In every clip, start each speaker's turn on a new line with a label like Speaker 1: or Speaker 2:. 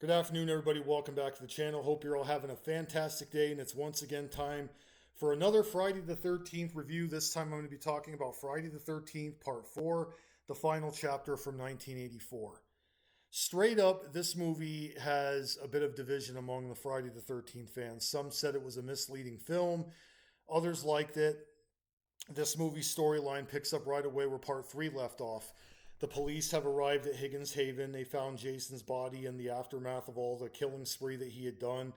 Speaker 1: Good afternoon, everybody. Welcome back to the channel. Hope you're all having a fantastic day, and it's once again time for another Friday the 13th review. This time I'm going to be talking about Friday the 13th, Part 4, the final chapter from 1984. Straight up, this movie has a bit of division among the Friday the 13th fans. Some said it was a misleading film, others liked it. This movie's storyline picks up right away where Part 3 left off. The police have arrived at Higgins Haven. They found Jason's body in the aftermath of all the killing spree that he had done.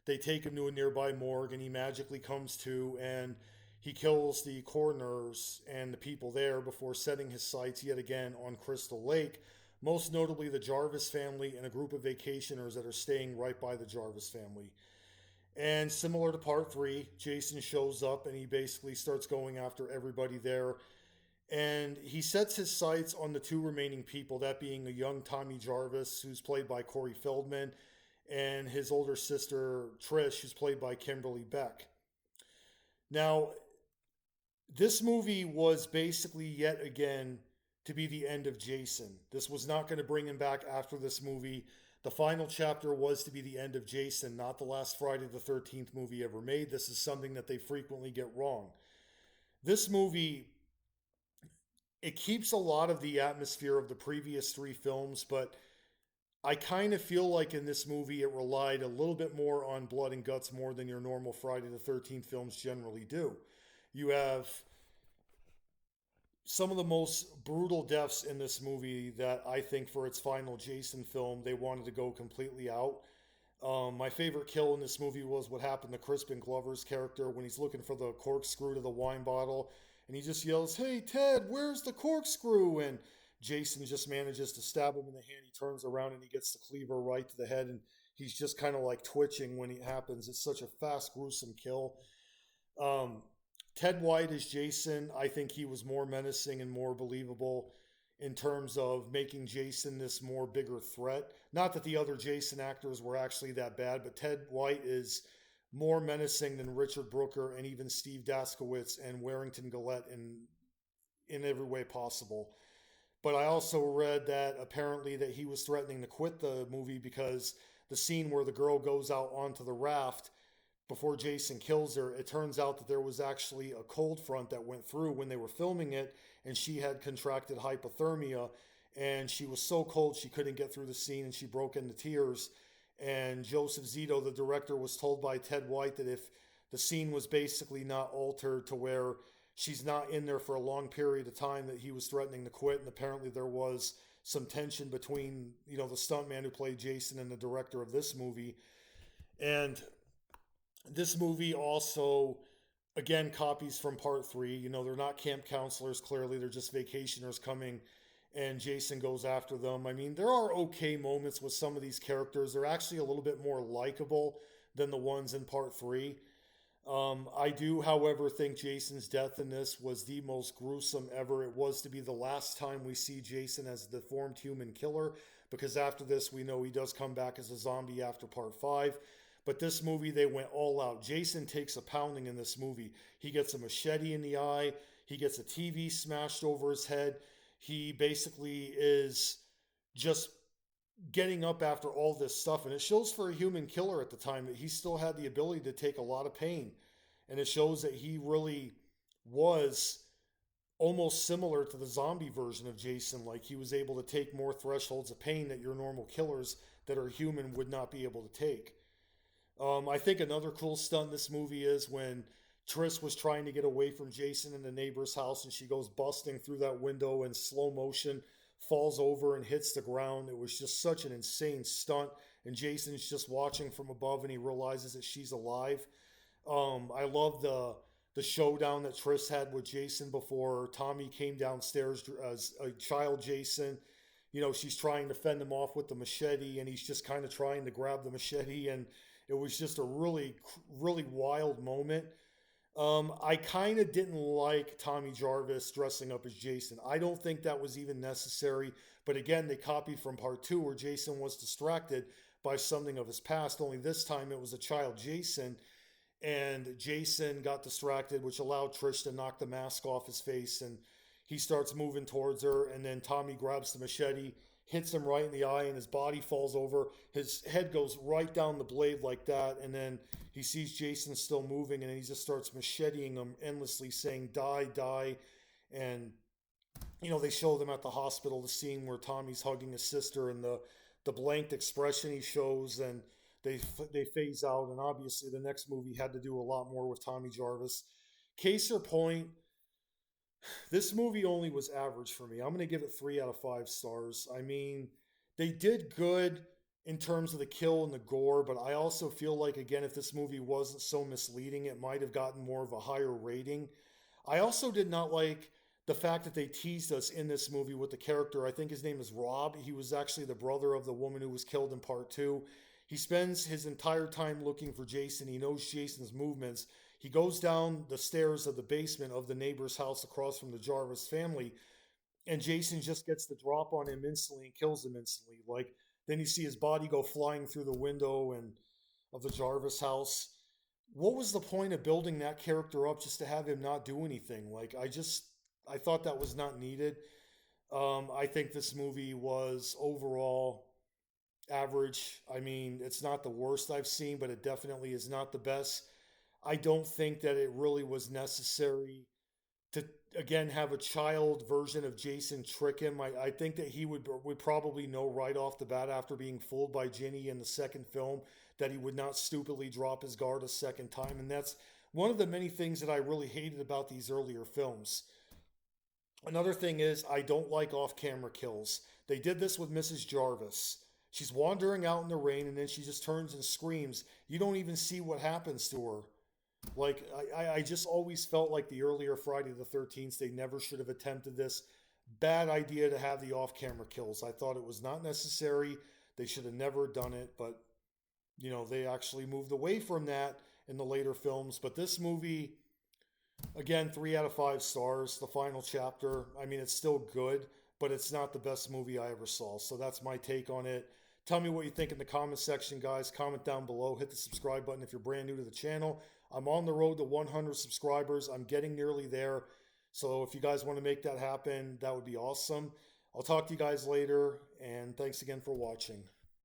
Speaker 1: They take him to a nearby morgue and he magically comes to and he kills the coroners and the people there before setting his sights yet again on Crystal Lake, most notably the Jarvis family and a group of vacationers that are staying right by the Jarvis family. And similar to part three, Jason shows up and he basically starts going after everybody there. And he sets his sights on the two remaining people, that being a young Tommy Jarvis, who's played by Corey Feldman, and his older sister, Trish, who's played by Kimberly Beck. Now, this movie was basically yet again to be the end of Jason. This was not going to bring him back after this movie. The final chapter was to be the end of Jason, not the last Friday the 13th movie ever made. This is something that they frequently get wrong. This movie, it keeps a lot of the atmosphere of the previous three films, but I kind of feel like in this movie it relied a little bit more on blood and guts more than your normal Friday the 13th films generally do. You have some of the most brutal deaths in this movie that I think for its final Jason film, they wanted to go completely out. My favorite kill in this movie was what happened to Crispin Glover's character when he's looking for the corkscrew to the wine bottle and he just yells, "Hey, Ted, where's the corkscrew?" And Jason just manages to stab him in the hand. He turns around and he gets the cleaver right to the head and he's just kind of like twitching when it happens. It's such a fast, gruesome kill. Um, Ted White as Jason, I think he was more menacing and more believable in terms of making Jason this more bigger threat. Not that the other Jason actors were actually that bad, but Ted White is more menacing than Richard Brooker and even Steve Daskowitz and Warrington Gillette in every way possible. But I also read that apparently that he was threatening to quit the movie because the scene where the girl goes out onto the raft before Jason kills her, it turns out that there was actually a cold front that went through when they were filming it, and she had contracted hypothermia, and she was so cold she couldn't get through the scene, and she broke into tears. And Joseph Zito, the director, was told by Ted White that if the scene was basically not altered to where she's not in there for a long period of time, that he was threatening to quit. And apparently there was some tension between the stuntman who played Jason and the director of this movie. And this movie also, again, copies from part three. They're not camp counselors, clearly, they're just vacationers coming, and Jason goes after them. I mean, there are okay moments with some of these characters. They're actually a little bit more likable than the ones in part three. I do, however, think Jason's death in this was the most gruesome ever. It was to be the last time we see Jason as the deformed human killer, because after this, we know he does come back as a zombie after part five. But this movie, they went all out. Jason takes a pounding in this movie. He gets a machete in the eye, he gets a TV smashed over his head. He basically is just getting up after all this stuff. And it shows for a human killer at the time that he still had the ability to take a lot of pain. And it shows that he really was almost similar to the zombie version of Jason. Like he was able to take more thresholds of pain that your normal killers that are human would not be able to take. I think another cool stunt in this movie is when Trish was trying to get away from Jason in the neighbor's house and she goes busting through that window in slow motion, falls over and hits the ground. It was just such an insane stunt. And Jason's just watching from above and he realizes that she's alive. I love the showdown that Trish had with Jason before Tommy came downstairs as a child Jason. She's trying to fend him off with the machete and he's just kind of trying to grab the machete, and it was just a really, really wild moment. I kind of didn't like Tommy Jarvis dressing up as Jason. I don't think that was even necessary. But again, they copied from part two where Jason was distracted by something of his past, only this time it was a child Jason. And Jason got distracted, which allowed Trish to knock the mask off his face. And he starts moving towards her, and then Tommy grabs the machete, hits him right in the eye, and his body falls over. His head goes right down the blade like that, and then he sees Jason still moving, and then he just starts macheting him endlessly, saying, "Die, die." And they show them at the hospital, the scene where Tommy's hugging his sister, and the blanked expression he shows, and they phase out. And obviously, the next movie had to do a lot more with Tommy Jarvis. Case or point, this movie only was average for me. I'm going to give it 3 out of 5 stars. I mean, they did good in terms of the kill and the gore, but I also feel like, again, if this movie wasn't so misleading, it might have gotten more of a higher rating. I also did not like the fact that they teased us in this movie with the character. I think his name is Rob. He was actually the brother of the woman who was killed in part two. He spends his entire time looking for Jason. He knows Jason's movements. He goes down the stairs of the basement of the neighbor's house across from the Jarvis family, and Jason just gets the drop on him instantly and kills him instantly. Like, then you see his body go flying through the window and of the Jarvis house. What was the point of building that character up just to have him not do anything? Like, I thought that was not needed. I think this movie was overall average. I mean, it's not the worst I've seen, but it definitely is not the best. I don't think that it really was necessary to again have a child version of Jason trick him. I think that he would probably know right off the bat after being fooled by Ginny in the second film that he would not stupidly drop his guard a second time, and that's one of the many things that I really hated about these earlier films. Another thing is, I don't like off camera kills. They did this with Mrs. Jarvis. She's wandering out in the rain and then she just turns and screams. You don't even see what happens to her. Like, I just always felt like the earlier Friday the 13th, they never should have attempted this. Bad idea to have the off camera kills. I thought it was not necessary. They should have never done it, but, they actually moved away from that in the later films. But this movie, again, 3 out of 5 stars. The final chapter. I mean, it's still good, but it's not the best movie I ever saw. So that's my take on it. Tell me what you think in the comment section, guys. Comment down below. Hit the subscribe button if you're brand new to the channel. I'm on the road to 100 subscribers. I'm getting nearly there. So if you guys want to make that happen, that would be awesome. I'll talk to you guys later, and thanks again for watching.